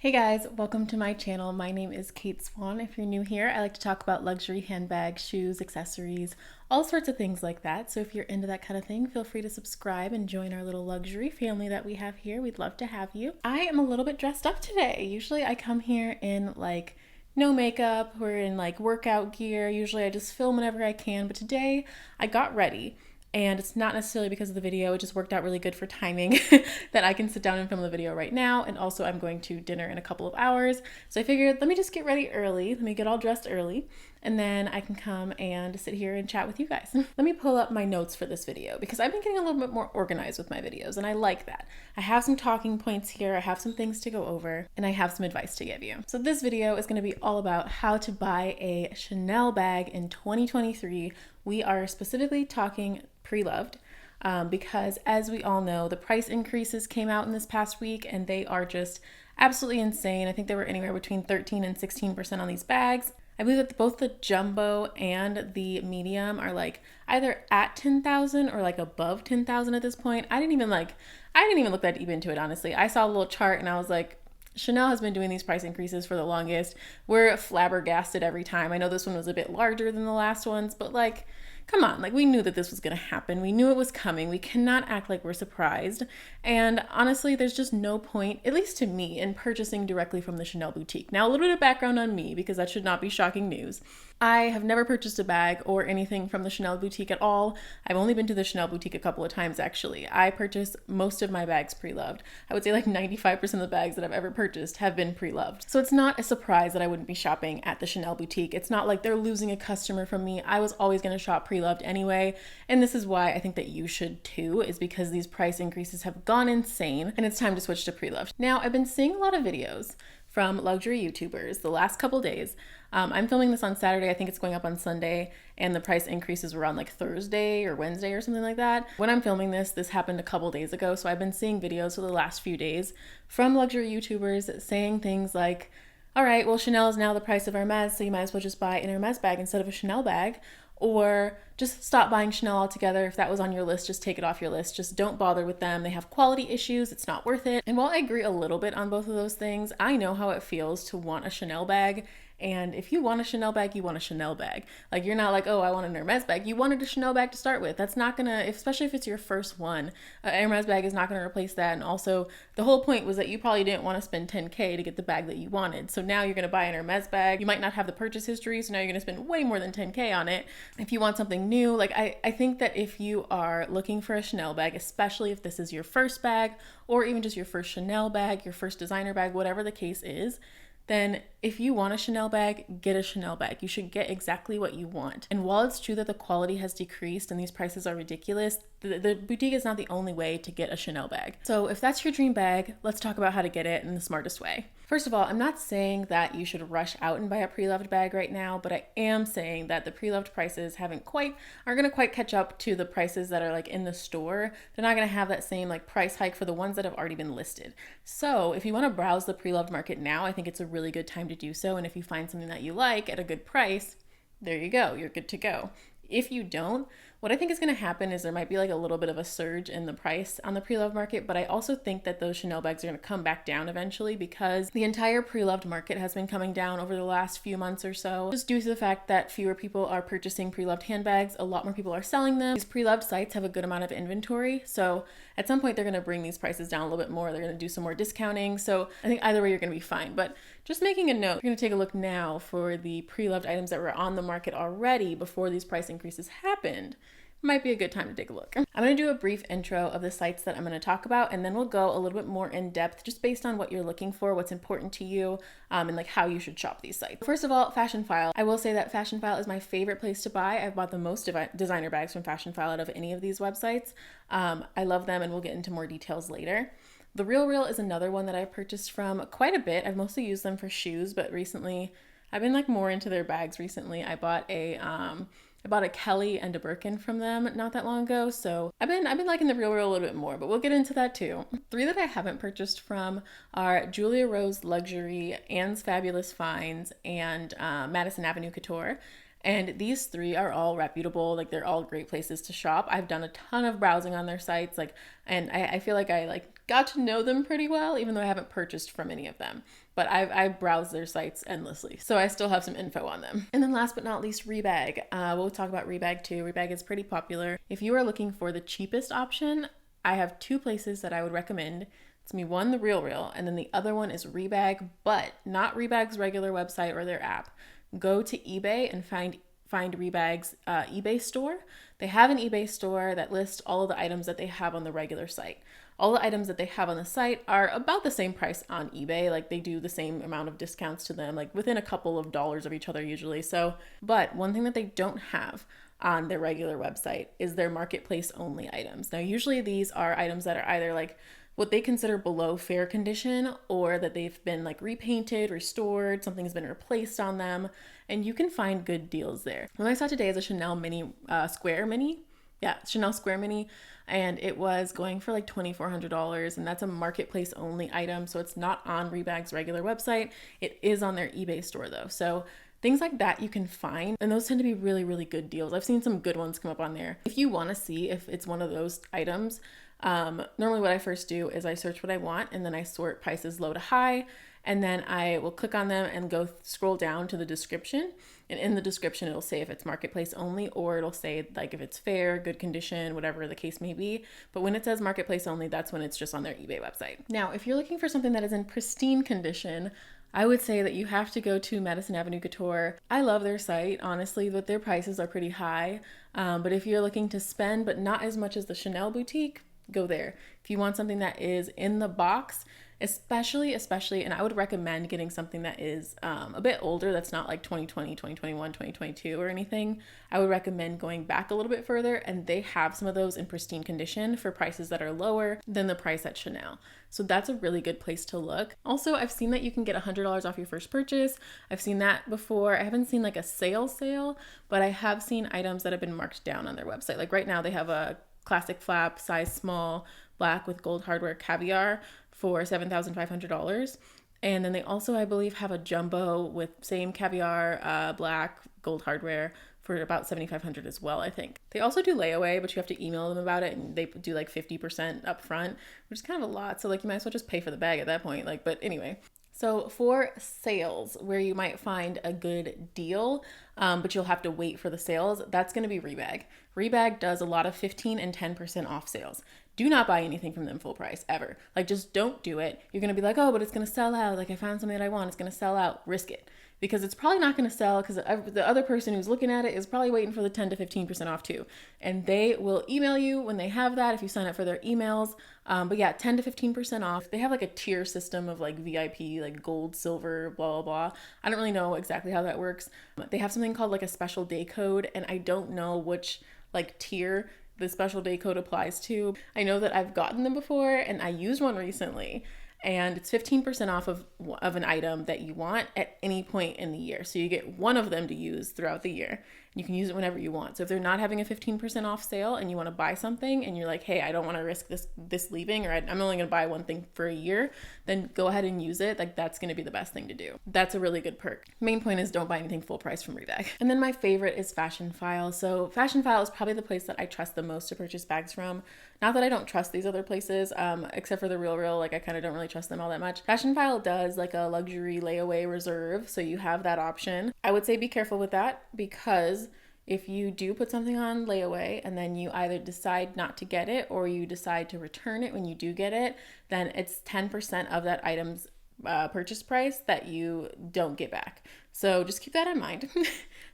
Hey guys, welcome to my channel. My name is Kate Swan. If you're new here, I like to talk about luxury handbags, shoes, accessories, all sorts of things like that. So if you're into that kind of thing, feel free to subscribe and join our little luxury family that we have here. We'd love to have you. I am a little bit dressed up today. Usually I come here in no makeup or in workout gear. Usually I just film whenever I can, but today I got ready. And it's not necessarily because of the video, it just worked out really good for timing that I can sit down and film the video right now. And also I'm going to dinner in a couple of hours. So I figured, let me just get ready early. Let me get all dressed early. And then I can come and sit here and chat with you guys. Let me pull up my notes for this video because I've been getting a little bit more organized with my videos and I like that. I have some talking points here, I have some things to go over, and I have some advice to give you. So this video is gonna be all about how to buy a Chanel bag in 2023. We are specifically talking pre-loved because as we all know, the price increases came out in this past week and they are just absolutely insane. I think they were anywhere between 13 and 16% on these bags. I believe that both the jumbo and the medium are either at 10,000 or above 10,000 at this point. I didn't even look that deep into it, honestly. I saw a little chart and I was like, Chanel has been doing these price increases for the longest. We're flabbergasted every time. I know this one was a bit larger than the last ones, but come on, we knew that this was going to happen. We knew it was coming. We cannot act like we're surprised. And honestly, there's just no point, at least to me, in purchasing directly from the Chanel boutique. Now, a little bit of background on me, because that should not be shocking news. I have never purchased a bag or anything from the Chanel boutique at all. I've only been to the Chanel boutique a couple of times, actually. I purchase most of my bags pre-loved. I would say 95% of the bags that I've ever purchased have been pre-loved. So it's not a surprise that I wouldn't be shopping at the Chanel boutique. It's not like they're losing a customer from me. I was always going to shop pre-loved anyway. And this is why I think that you should too, is because these price increases have gone insane and it's time to switch to pre-loved. Now, I've been seeing a lot of videos from luxury YouTubers the last couple days. I'm filming this on Saturday. I think it's going up on Sunday, and the price increases were on Thursday or Wednesday or something like that. When I'm filming this happened a couple days ago, so I've been seeing videos for the last few days from luxury YouTubers saying things like, all right, well, Chanel is now the price of Hermes, so you might as well just buy an Hermes bag instead of a Chanel bag. Or just stop buying Chanel altogether. If that was on your list, just take it off your list. Just don't bother with them. They have quality issues. It's not worth it. And while I agree a little bit on both of those things, I know how it feels to want a Chanel bag. And if you want a Chanel bag, you want a Chanel bag. You're not oh, I want an Hermes bag. You wanted a Chanel bag to start with. That's not gonna, especially if it's your first one, a Hermes bag is not gonna replace that. And also, the whole point was that you probably didn't want to spend 10K to get the bag that you wanted. So now you're gonna buy an Hermes bag. You might not have the purchase history, so now you're gonna spend way more than 10K on it. If you want something new, I think that if you are looking for a Chanel bag, especially if this is your first bag, or even just your first Chanel bag, your first designer bag, whatever the case is, then if you want a Chanel bag, get a Chanel bag. You should get exactly what you want. And while it's true that the quality has decreased and these prices are ridiculous, the boutique is not the only way to get a Chanel bag. So if that's your dream bag, let's talk about how to get it in the smartest way. First of all, I'm not saying that you should rush out and buy a pre-loved bag right now, but I am saying that the pre-loved prices aren't gonna quite catch up to the prices that are in the store. They're not gonna have that same price hike for the ones that have already been listed. So if you wanna browse the pre-loved market now, I think it's a really good time to do so. And if you find something that you like at a good price, there you go, you're good to go. If you don't, what I think is going to happen is there might be a little bit of a surge in the price on the pre-loved market, but I also think that those Chanel bags are going to come back down eventually because the entire pre-loved market has been coming down over the last few months or so, just due to the fact that fewer people are purchasing pre-loved handbags, a lot more people are selling them. These pre-loved sites have a good amount of inventory, so at some point they're going to bring these prices down a little bit more. They're going to do some more discounting, so I think either way you're going to be fine. But just making a note, you're going to take a look now for the pre-loved items that were on the market already before these price increases happened. Might be a good time to take a look. I'm going to do a brief intro of the sites that I'm going to talk about, and then we'll go a little bit more in depth just based on what you're looking for, what's important to you, and how you should shop these sites. First of all, Fashionphile. I will say that Fashionphile is my favorite place to buy. I've bought the most designer bags from Fashionphile out of any of these websites. I love them, and we'll get into more details later. The Real Real is another one that I've purchased from quite a bit. I've mostly used them for shoes, but recently I've been more into their bags recently. I bought a Kelly and a Birkin from them not that long ago, so I've been liking the Real Real a little bit more, but we'll get into that too. 3 that I haven't purchased from are Julia Rose Luxury, Anne's Fabulous Finds, and Madison Avenue Couture. And these 3 are all reputable. They're all great places to shop. I've done a ton of browsing on their sites, and I feel like I got to know them pretty well, even though I haven't purchased from any of them. But I've browsed their sites endlessly, so I still have some info on them. And then last but not least, Rebag. We'll talk about Rebag too. Rebag is pretty popular. If you are looking for the cheapest option, I have two places that I would recommend. It's me, one, the RealReal, and then the other one is Rebag, but not Rebag's regular website or their app. Go to eBay and find Rebag's eBay store. They have an eBay store that lists all of the items that they have on the regular site. All the items that they have on the site are about the same price on eBay. Like, they do the same amount of discounts to them, like within a couple of dollars of each other usually. So, but one thing that they don't have on their regular website is their marketplace only items. Now, usually these are items that are either like what they consider below fair condition, or that they've been like repainted, restored, something's been replaced on them, and you can find good deals there. What I saw today is a Chanel Square Mini, and it was going for like $2,400, and that's a marketplace only item, so it's not on Rebag's regular website. It is on their eBay store though, so things like that you can find, and those tend to be really, really good deals. I've seen some good ones come up on there. If you want to see if it's one of those items, normally what I first do is I search what I want, and then I sort prices low to high, and then I will click on them and go scroll down to the description. And in the description, it'll say if it's marketplace only, or it'll say like if it's fair, good condition, whatever the case may be. But when it says marketplace only, that's when it's just on their eBay website. Now, if you're looking for something that is in pristine condition, I would say that you have to go to Madison Avenue Couture. I love their site, honestly, but their prices are pretty high. But if you're looking to spend, but not as much as the Chanel boutique, go there. If you want something that is in the box, especially, and I would recommend getting something that is a bit older, that's not like 2020, 2021, 2022 or anything. I would recommend going back a little bit further, and they have some of those in pristine condition for prices that are lower than the price at Chanel. So that's a really good place to look. Also, I've seen that you can get $100 off your first purchase. I've seen that before. I haven't seen like a sale, but I have seen items that have been marked down on their website. Like right now they have a classic flap, size small, black with gold hardware caviar for $7,500. And then they also, I believe, have a jumbo with same caviar, black, gold hardware for about $7,500 as well, I think. They also do layaway, but you have to email them about it, and they do like 50% up front, which is kind of a lot. So like you might as well just pay for the bag at that point. Like, but anyway. So for sales, where you might find a good deal, but you'll have to wait for the sales, that's going to be Rebag. Rebag does a lot of 15 and 10% off sales. Do not buy anything from them full price, ever. Like, just don't do it. You're going to be like, oh, but it's going to sell out. Like, I found something that I want. It's going to sell out. Risk it. Because it's probably not going to sell, because the other person who's looking at it is probably waiting for the 10 to 15% off too. And they will email you when they have that if you sign up for their emails. But yeah, 10 to 15% off. They have like a tier system of like VIP, like gold, silver, blah, blah, blah. I don't really know exactly how that works. They have something called like a special day code, and I don't know which like tier the special day code applies to. I know that I've gotten them before, and I used one recently. And it's 15% off of an item that you want at any point in the year. So you get one of them to use throughout the year. You can use it whenever you want. So if they're not having a 15% off sale and you want to buy something and you're like, hey, I don't want to risk this leaving, or I'm only going to buy one thing for a year, then go ahead and use it. Like, that's going to be the best thing to do. That's a really good perk. Main point is don't buy anything full price from Rebag. And then my favorite is Fashionphile. So Fashionphile is probably the place that I trust the most to purchase bags from. Not that I don't trust these other places, except for the RealReal. Like, I kind of don't really trust them all that much. Fashionphile does like a luxury layaway reserve, so you have that option. I would say be careful with that, because if you do put something on layaway and then you either decide not to get it or you decide to return it when you do get it, then it's 10% of that item's purchase price that you don't get back. So just keep that in mind.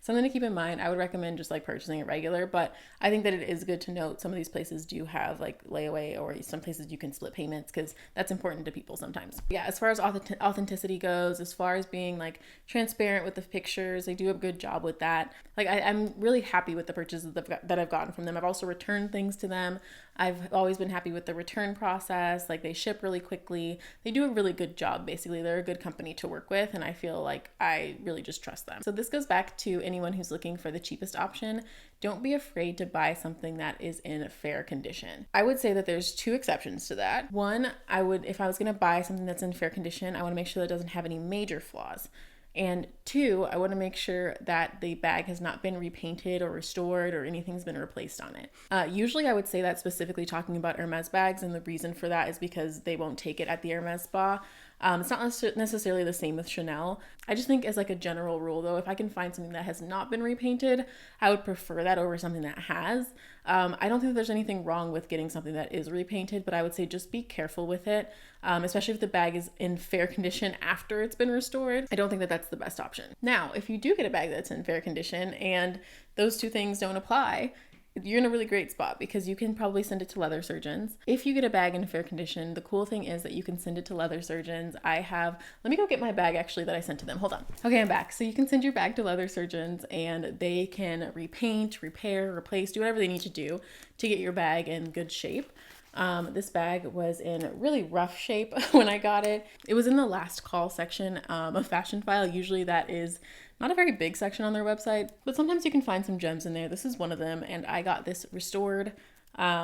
Something to keep in mind. I would recommend just like purchasing it regular, but I think that it is good to note some of these places do have like layaway, or some places you can split payments, because that's important to people sometimes. Yeah, as far as authenticity goes, as far as being like transparent with the pictures, they do a good job with that. Like, I'm really happy with the purchases that I've gotten from them. I've also returned things to them. I've always been happy with the return process. Like, they ship really quickly. They do a really good job, basically. They're a good company to work with, and I feel like I really just trust them. So this goes back to anyone who's looking for the cheapest option. Don't be afraid to buy something that is in fair condition. I would say that there's two exceptions to that. One, if I was going to buy something that's in fair condition, I want to make sure that it doesn't have any major flaws. And two, I want to make sure that the bag has not been repainted or restored or anything's been replaced on it. Usually I would say that specifically talking about Hermes bags, and the reason for that is because they won't take it at the Hermes spa. It's not necessarily the same with Chanel. I just think as like a general rule though, if I can find something that has not been repainted, I would prefer that over something that has. I don't think there's anything wrong with getting something that is repainted, but I would say just be careful with it, especially if the bag is in fair condition after it's been restored. I don't think that that's the best option. Now, if you do get a bag that's in fair condition and those two things don't apply, you're in a really great spot because you can probably send it to leather surgeons. If you get a bag in fair condition, the cool thing is that you can send it to leather surgeons. Let me go get my bag actually that I sent to them. Hold on. Okay, I'm back. So you can send your bag to leather surgeons and they can repaint, repair, replace, do whatever they need to do to get your bag in good shape. This bag was in really rough shape when I got it. It was in the last call section of Fashion File. Usually that is not a very big section on their website, but sometimes you can find some gems in there. This is one of them, and I got this restored.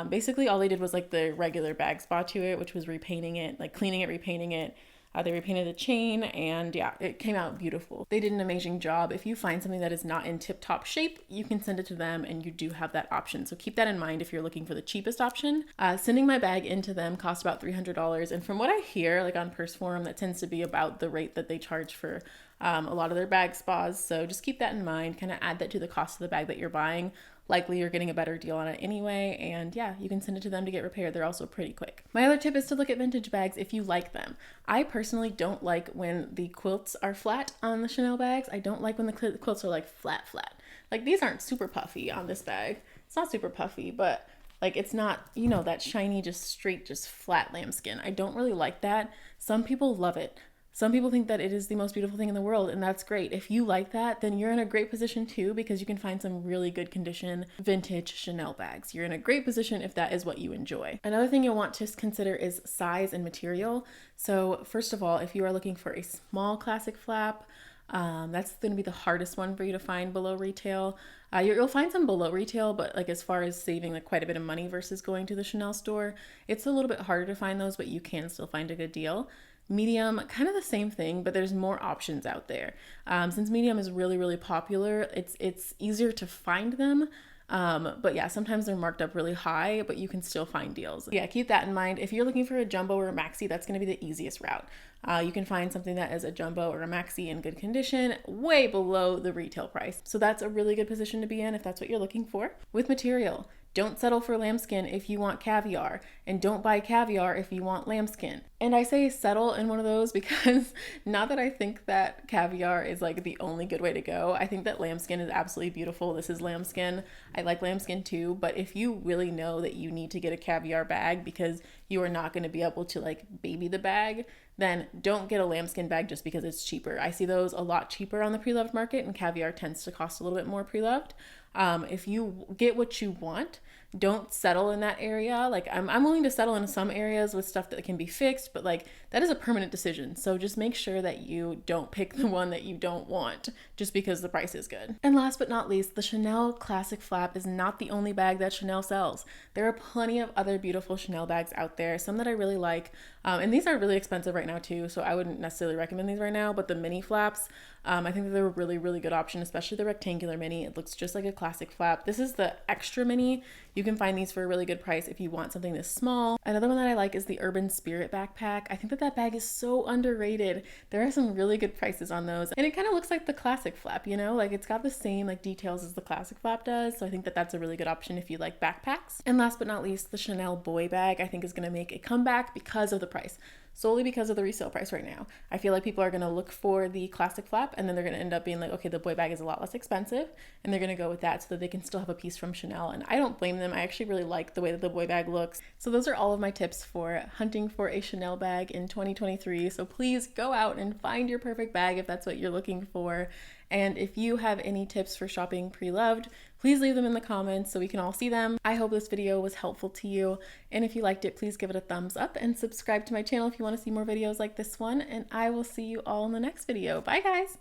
Basically all they did was like the regular bag spa to it, which was repainting it, like cleaning it, repainting it. They repainted the chain, and yeah, it came out beautiful. They did an amazing job. If you find something that is not in tip-top shape, you can send it to them, and you do have that option. So keep that in mind if you're looking for the cheapest option. Sending my bag into them cost about $300, and from what I hear, like on Purse Forum, that tends to be about the rate that they charge for a lot of their bag spas. So just keep that in mind, kind of add that to the cost of the bag that you're buying. Likely you're getting a better deal on it anyway, and yeah, you can send it to them to get repaired. They're also pretty quick. My other tip is to look at vintage bags if you like them. I personally don't like when the quilts are flat on the Chanel bags. I don't like when the quilts are like flat. Like these aren't super puffy on this bag. It's not super puffy, but like it's not, you know, that shiny, just straight, just flat lambskin. I don't really like that. Some people love it. Some people think that it is the most beautiful thing in the world, and that's great. If you like that, then you're in a great position too, because you can find some really good condition vintage Chanel bags. You're in a great position if that is what you enjoy. Another thing you'll want to consider is size and material. So first of all, if you are looking for a small classic flap, that's going to be the hardest one for you to find below retail. You'll find some below retail, but like as far as saving like quite a bit of money versus going to the Chanel store, it's a little bit harder to find those, but you can still find a good deal. Medium, kind of the same thing, but there's more options out there. Since medium is really, really popular, it's easier to find them. But yeah, sometimes they're marked up really high, but you can still find deals. Yeah, keep that in mind. If you're looking for a jumbo or a maxi, that's going to be the easiest route. You can find something that is a jumbo or a maxi in good condition, way below the retail price. So that's a really good position to be in if that's what you're looking for. With material, don't settle for lambskin if you want caviar, and don't buy caviar if you want lambskin. And I say settle in one of those because not that I think that caviar is like the only good way to go. I think that lambskin is absolutely beautiful. This is lambskin. I like lambskin too, but if you really know that you need to get a caviar bag because you are not going to be able to like baby the bag, then don't get a lambskin bag just because it's cheaper. I see those a lot cheaper on the pre-loved market, and caviar tends to cost a little bit more pre-loved. If you get what you want, don't settle in that area. Like I'm willing to settle in some areas with stuff that can be fixed, but like that is a permanent decision. So just make sure that you don't pick the one that you don't want just because the price is good. And last but not least, the Chanel Classic Flap is not the only bag that Chanel sells. There are plenty of other beautiful Chanel bags out there, some that I really like. And these are really expensive right now too, so I wouldn't necessarily recommend these right now, but the mini flaps, I think that they're a really, really good option, especially the rectangular mini. It looks just like a classic flap. This is the extra mini. You can find these for a really good price if you want something this small. Another one that I like is the Urban Spirit backpack. I think that that bag is so underrated. There are some really good prices on those, and it kind of looks like the classic flap, you know, like it's got the same like details as the classic flap does. So I think that that's a really good option if you like backpacks. And last but not least, the Chanel boy bag I think is going to make a comeback because of the price. Solely because of the resale price right now. I feel like people are going to look for the classic flap, and then they're going to end up being like, okay, the boy bag is a lot less expensive, and they're going to go with that so that they can still have a piece from Chanel. And I don't blame them. I actually really like the way that the boy bag looks. So those are all of my tips for hunting for a Chanel bag in 2023. So please go out and find your perfect bag if that's what you're looking for. And if you have any tips for shopping pre-loved, please leave them in the comments so we can all see them. I hope this video was helpful to you. And if you liked it, please give it a thumbs up and subscribe to my channel if you want to see more videos like this one. And I will see you all in the next video. Bye guys.